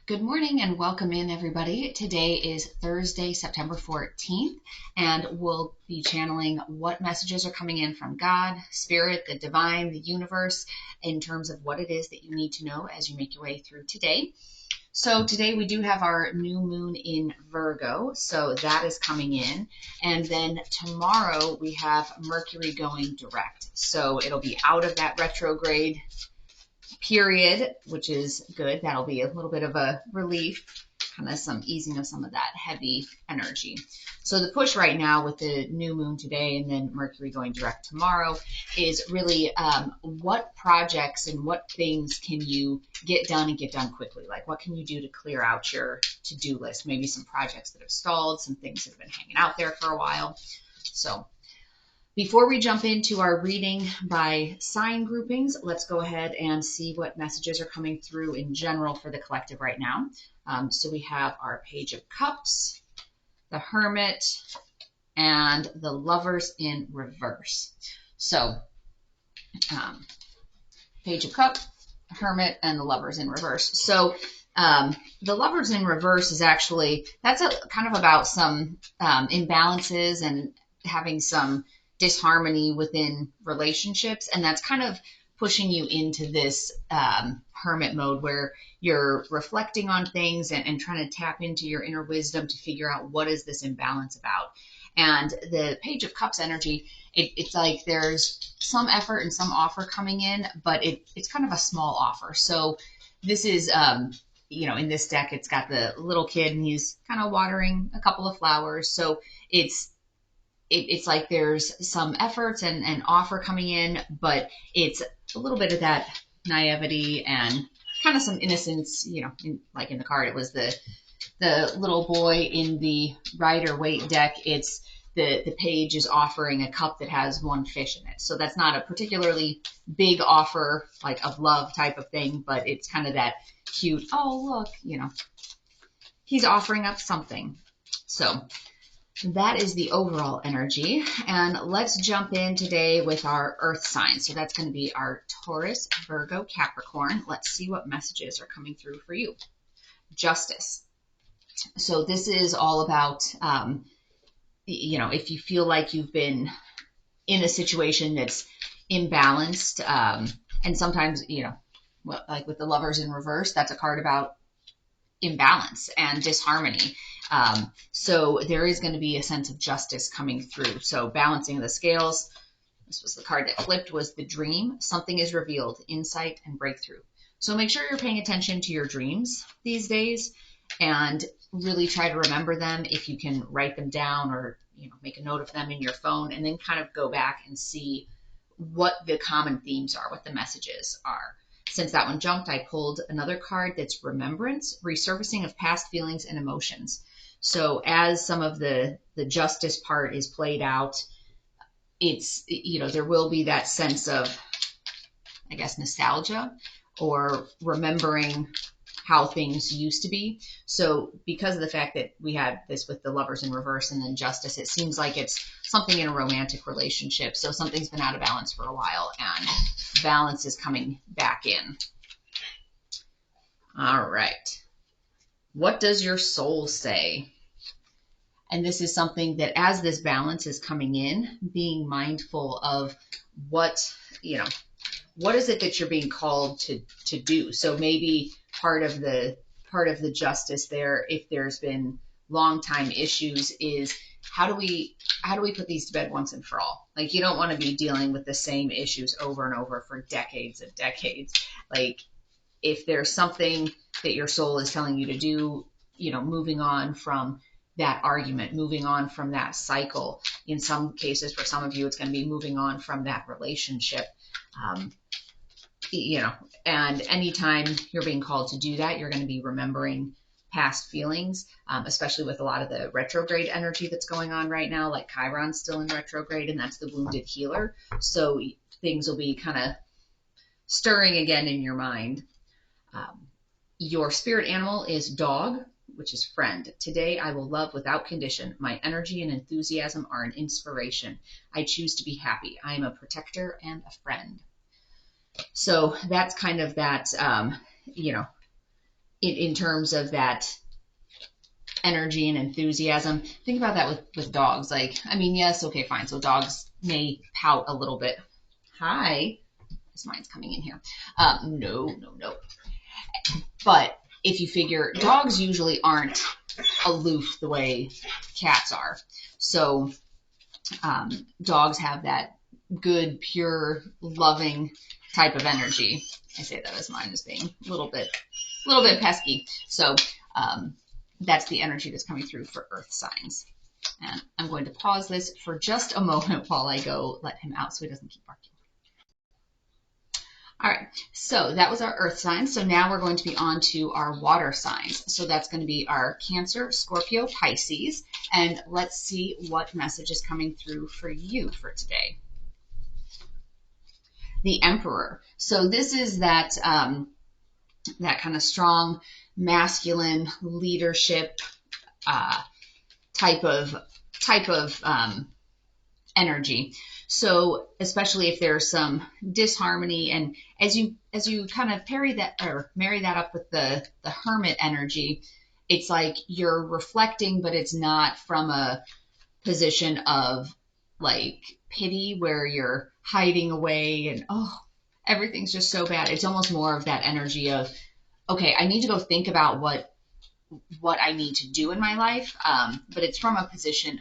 Good morning and welcome in, everybody. Today is Thursday, September 14th, and we'll be channeling what messages are coming in from God, Spirit, the divine, the universe, in terms of what it is that you need to know as you make your way through today. So today we do have our new moon in Virgo, so that is coming in. And then tomorrow we have Mercury going direct. So it'll be out of that retrograde period, which is good. That'll be a little bit of a relief, kind of some easing of some of that heavy energy. So the push right now with the new moon today and then Mercury going direct tomorrow is really what projects and what things can you get done and get done quickly? Like what can you do to clear out your to-do list? Maybe some projects that have stalled, some things that have been hanging out there for a while. So before we jump into our reading by sign groupings, let's go ahead and see what messages are coming through in general for the collective right now. So we have our Page of Cups, the Hermit, and the Lovers in reverse. So Page of Cups, Hermit, and the Lovers in reverse. So the Lovers in reverse is actually, that's kind of about some imbalances and having some disharmony within relationships, and that's kind of pushing you into this hermit mode where you're reflecting on things and trying to tap into your inner wisdom to figure out what is this imbalance about. And the Page of Cups energy, it's like there's some effort and some offer coming in, but it's kind of a small offer. So this is in this deck, it's got the little kid and he's kind of watering a couple of flowers. So it's like there's some efforts and offer coming in, but it's a little bit of that naivety and kind of some innocence, like in the card, it was the little boy in the Rider-Waite deck. It's the page is offering a cup that has one fish in it. So that's not a particularly big offer, like of love type of thing, but it's kind of that cute, oh, look, he's offering up something. So that is the overall energy. And let's jump in today with our earth signs. So that's going to be our Taurus, Virgo, Capricorn. Let's see what messages are coming through for you. Justice. So this is all about, if you feel like you've been in a situation that's imbalanced, and sometimes, like with the Lovers in reverse, that's a card about imbalance and disharmony. So there is going to be a sense of justice coming through. So balancing the scales. This was the card that flipped, was the dream. Something is revealed, insight and breakthrough. So make sure you're paying attention to your dreams these days and really try to remember them. If you can write them down or make a note of them in your phone, and then kind of go back and see what the common themes are, what the messages are. Since that one jumped, I pulled another card that's remembrance, resurfacing of past feelings and emotions. So as some of the justice part is played out, it's, there will be that sense of, I guess, nostalgia or remembering how things used to be. So because of the fact that we had this with the Lovers in reverse and then justice, it seems like it's something in a romantic relationship. So something's been out of balance for a while and balance is coming back in. All right. What does your soul say? And this is something that as this balance is coming in, being mindful of what is it that you're being called to do? So maybe part of the justice there, if there's been long time issues, is how do we put these to bed once and for all? Like, you don't want to be dealing with the same issues over and over for decades and decades. Like, if there's something that your soul is telling you to do, moving on from that argument, moving on from that cycle. In some cases, for some of you, it's going to be moving on from that relationship. And anytime you're being called to do that, you're going to be remembering past feelings, especially with a lot of the retrograde energy that's going on right now, like Chiron's still in retrograde, and that's the wounded healer. So things will be kind of stirring again in your mind. Your spirit animal is dog, which is friend. Today I will love without condition. My energy and enthusiasm are an inspiration. I choose to be happy. I am a protector and a friend. So that's kind of that, in terms of that energy and enthusiasm. Think about that with dogs. Like, I mean, yes, okay, fine. So dogs may pout a little bit. Hi, this mine's coming in here. No. But if you figure, dogs usually aren't aloof the way cats are. So dogs have that good, pure, loving type of energy. I say that as mine is being a little bit pesky. So that's the energy that's coming through for earth signs. And I'm going to pause this for just a moment while I go let him out so he doesn't keep barking. All right, so that was our earth signs. So now we're going to be on to our water signs. So that's going to be our Cancer, Scorpio, Pisces. And let's see what message is coming through for you for today. The Emperor. So this is that that kind of strong, masculine leadership type of energy. So especially if there's some disharmony, and as you kind of marry that up with the Hermit energy, it's like you're reflecting, but it's not from a position of like pity where you're hiding away and everything's just so bad. It's almost more of that energy of, okay, I need to go think about what I need to do in my life, but it's from a position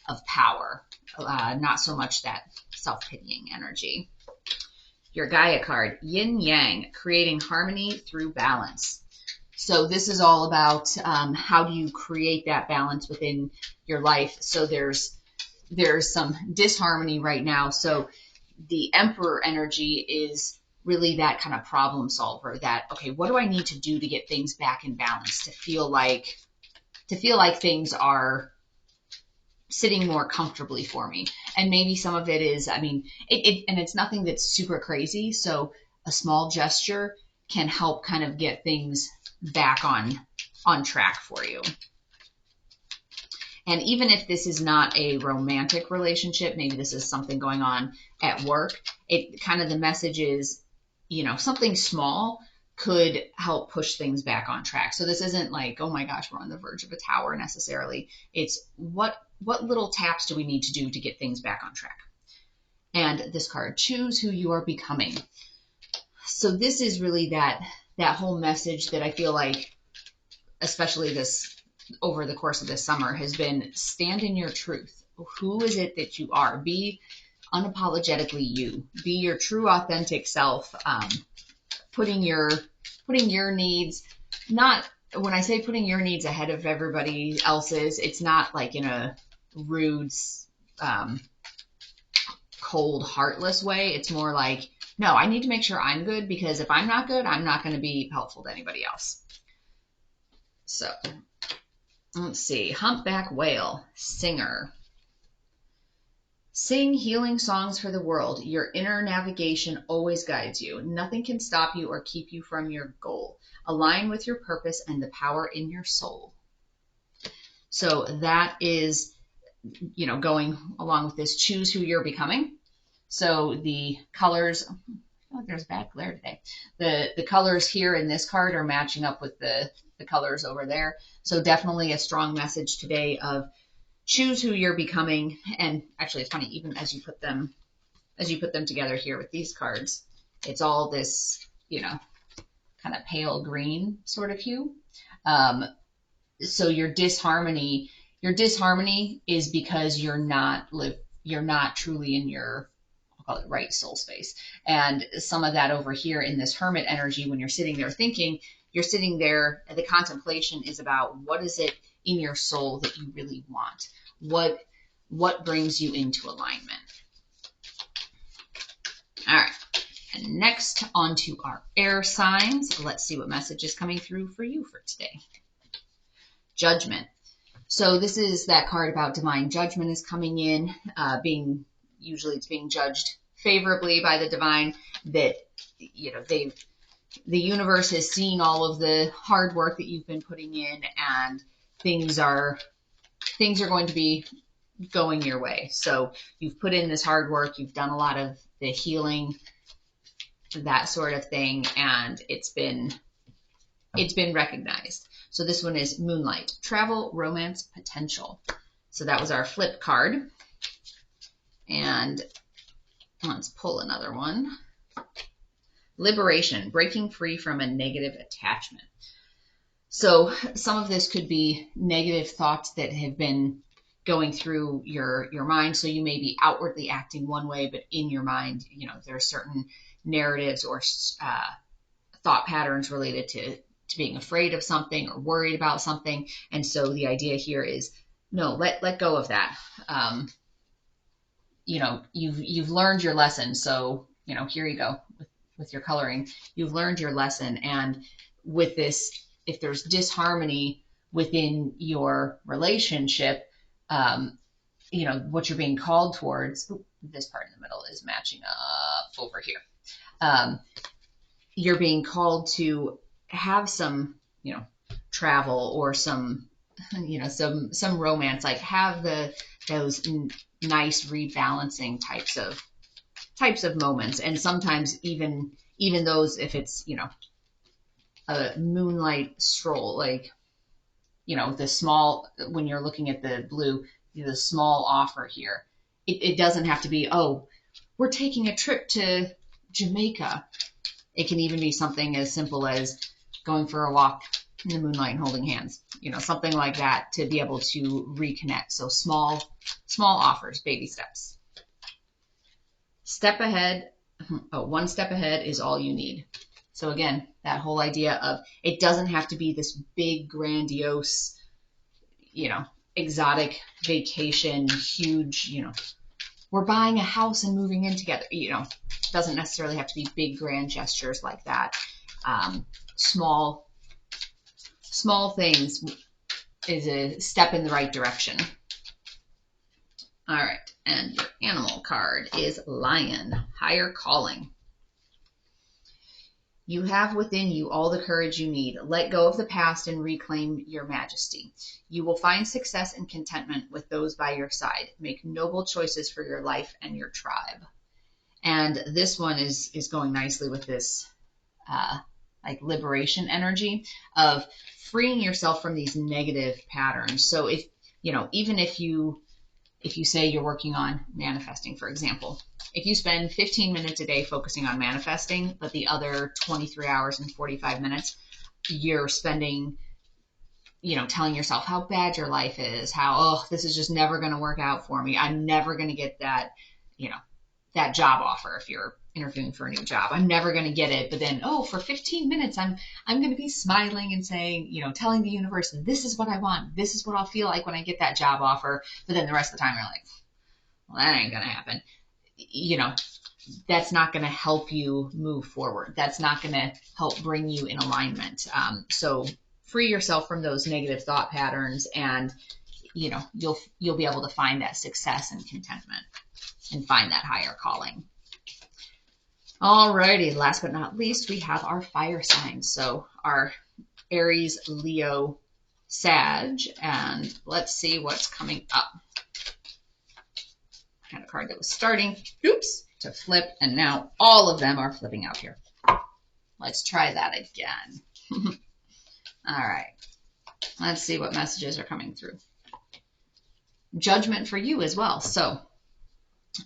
of power, not so much that self-pitying energy. Your Gaia card, Yin Yang, creating harmony through balance. So this is all about how do you create that balance within your life. So there's some disharmony right now. So the Emperor energy is really that kind of problem solver, that, okay, what do I need to do to get things back in balance, to feel like things are sitting more comfortably for me. And maybe some of it is, I mean, and it's nothing that's super crazy. So a small gesture can help kind of get things back on track for you. And even if this is not a romantic relationship, maybe this is something going on at work, it kind of, the message is, something small could help push things back on track. So this isn't like, oh my gosh, we're on the verge of a tower necessarily. It's what little taps do we need to do to get things back on track? And this card, choose who you are becoming. So this is really that whole message that I feel like, especially this over the course of this summer, has been stand in your truth. Who is it that you are? Be unapologetically you. Be your true, authentic self. Putting your needs, not, when I say putting your needs ahead of everybody else's, it's not like in a rude, cold, heartless way. It's more like, no, I need to make sure I'm good, because if I'm not good, I'm not going to be helpful to anybody else. So let's see. Humpback whale, singer. Sing healing songs for the world. Your inner navigation always guides you. Nothing can stop you or keep you from your goal. Align with your purpose and the power in your soul. So that is, going along with this, choose who you're becoming. So the colors, I feel like there's bad glare today. The colors here in this card are matching up with the colors over there. So definitely a strong message today of choose who you're becoming. And actually, it's funny, even as you put them together here with these cards, it's all this, kind of pale green sort of hue. So your disharmony is because you're not truly in your, I'll call it, right soul space. And some of that over here in this Hermit energy, when you're sitting there thinking, you're sitting there, the contemplation is about what is it in your soul that you really want? What brings you into alignment? All right. And next, on to our air signs. Let's see what message is coming through for you for today. Judgment. So this is that card about divine judgment is coming in, usually it's being judged favorably by the divine, that, the universe has seen all of the hard work that you've been putting in, and things are going to be going your way. So you've put in this hard work, you've done a lot of the healing, that sort of thing, and it's been It's been recognized. So this one is Moonlight, travel, romance, potential. So that was our flip card. And let's pull another one. Liberation, breaking free from a negative attachment. So some of this could be negative thoughts that have been going through your mind. So you may be outwardly acting one way, but in your mind, there are certain narratives or thought patterns related to being afraid of something or worried about something. And so the idea here is, no, let go of that. You've learned your lesson. So, here you go with your coloring. You've learned your lesson. And with this, if there's disharmony within your relationship, what you're being called towards, this part in the middle is matching up over here. You're being called to have some, travel or some romance, like have those nice rebalancing types of moments. And sometimes even those, if it's, a moonlight stroll, like, the small, when you're looking at the blue, the small offer here, it doesn't have to be, oh, we're taking a trip to Jamaica. It can even be something as simple as going for a walk in the moonlight and holding hands, something like that, to be able to reconnect. So small offers, baby steps. Step ahead. One step ahead is all you need. So again, that whole idea of it doesn't have to be this big, grandiose, exotic vacation, huge, we're buying a house and moving in together. Doesn't necessarily have to be big, grand gestures like that. Small things is a step in the right direction. All right, and your animal card is Lion, higher calling. You have within you all the courage you need. Let go of the past and reclaim your majesty. You will find success and contentment with those by your side. Make noble choices for your life and your tribe. And this one is going nicely with this like liberation energy of freeing yourself from these negative patterns. So if, even if you say you're working on manifesting, for example, if you spend 15 minutes a day focusing on manifesting, but the other 23 hours and 45 minutes, you're spending, telling yourself how bad your life is, how, this is just never going to work out for me. I'm never going to get that, that job offer. If you're interviewing for a new job, I'm never going to get it. But then, for 15 minutes, I'm going to be smiling and saying, telling the universe, this is what I want. This is what I'll feel like when I get that job offer. But then the rest of the time, you're like, well, that ain't going to happen. That's not going to help you move forward. That's not going to help bring you in alignment. So free yourself from those negative thought patterns, and you'll be able to find that success and contentment and find that higher calling. Alrighty, last but not least, we have our fire signs. So our Aries, Leo, Sag, and let's see what's coming up. I had a card that was starting, to flip, and now all of them are flipping out here. Let's try that again. All right, let's see what messages are coming through. Judgment for you as well. So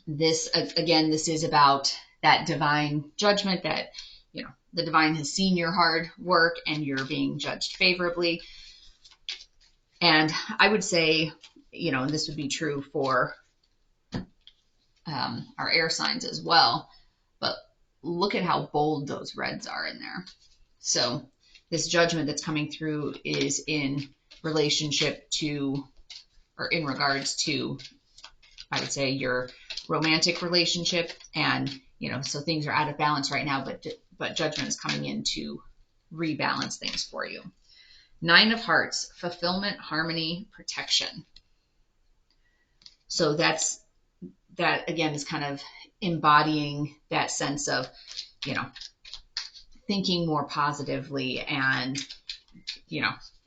this, again, this is about that divine judgment that, the divine has seen your hard work and you're being judged favorably. And I would say, and this would be true for our air signs as well, but look at how bold those reds are in there. So this judgment that's coming through is in relationship to, or in regards to, I would say, your romantic relationship. And, so things are out of balance right now, but judgment is coming in to rebalance things for you. 9 of Hearts, fulfillment, harmony, protection. So that again is kind of embodying that sense of, thinking more positively and,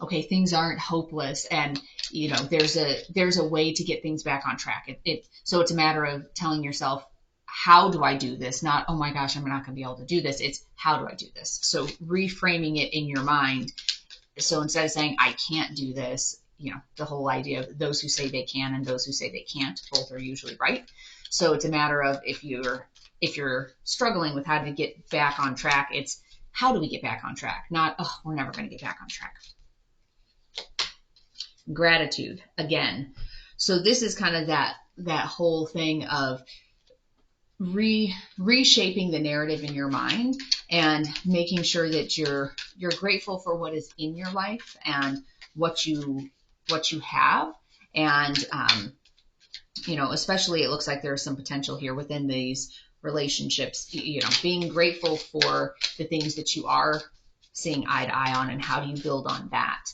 okay, things aren't hopeless, and, there's a way to get things back on track. So it's a matter of telling yourself, how do I do this? Not, oh my gosh, I'm not going to be able to do this. It's how do I do this? So reframing it in your mind. So instead of saying, I can't do this, the whole idea of those who say they can and those who say they can't, both are usually right. So it's a matter of if you're struggling with how to get back on track, it's how do we get back on track? Not, oh, we're never going to get back on track. Gratitude, again. So this is kind of that whole thing of reshaping the narrative in your mind and making sure that you're grateful for what is in your life and what you have. And especially it looks like there's some potential here within these relationships, being grateful for the things that you are seeing eye to eye on, and how do you build on that.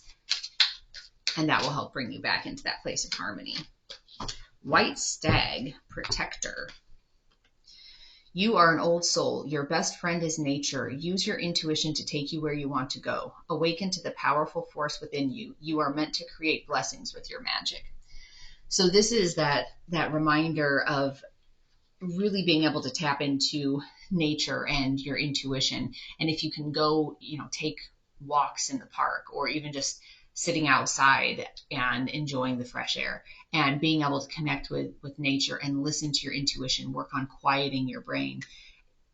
And that will help bring you back into that place of harmony. White Stag, Protector. You are an old soul. Your best friend is nature. Use your intuition to take you where you want to go. Awaken to the powerful force within you. You are meant to create blessings with your magic. So this is that reminder of really being able to tap into nature and your intuition. And if you can go, take walks in the park, or even just sitting outside and enjoying the fresh air and being able to connect with nature and listen to your intuition, work on quieting your brain,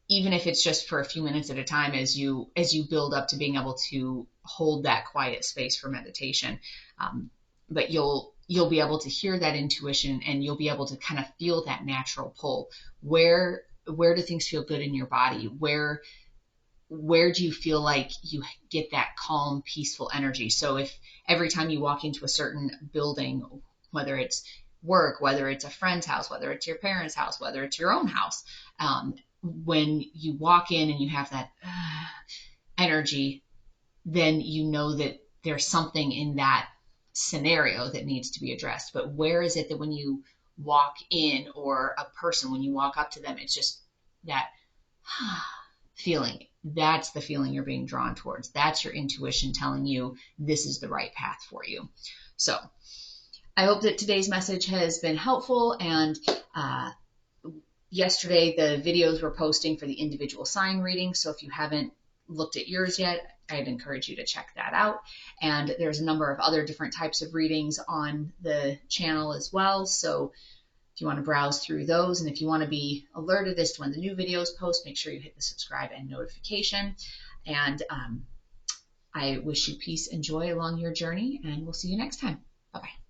even if it's just for a few minutes at a time as you build up to being able to hold that quiet space for meditation. But you'll be able to hear that intuition, and you'll be able to kind of feel that natural pull. Where do things feel good in your body? Where do you feel like you get that calm, peaceful energy? So if every time you walk into a certain building, whether it's work, whether it's a friend's house, whether it's your parents' house, whether it's your own house, when you walk in and you have that energy, then you know that there's something in that scenario that needs to be addressed. But where is it that when you walk in, or a person, when you walk up to them, it's just that feeling? That's the feeling you're being drawn towards. That's your intuition telling you this is the right path for you. So I hope that today's message has been helpful. And yesterday, the videos were posting for the individual sign reading. So if you haven't looked at yours yet, I'd encourage you to check that out. And there's a number of other different types of readings on the channel as well. So if you want to browse through those, and if you want to be alerted as to when the new videos post, make sure you hit the subscribe and notification. And I wish you peace and joy along your journey, and we'll see you next time. Bye-bye.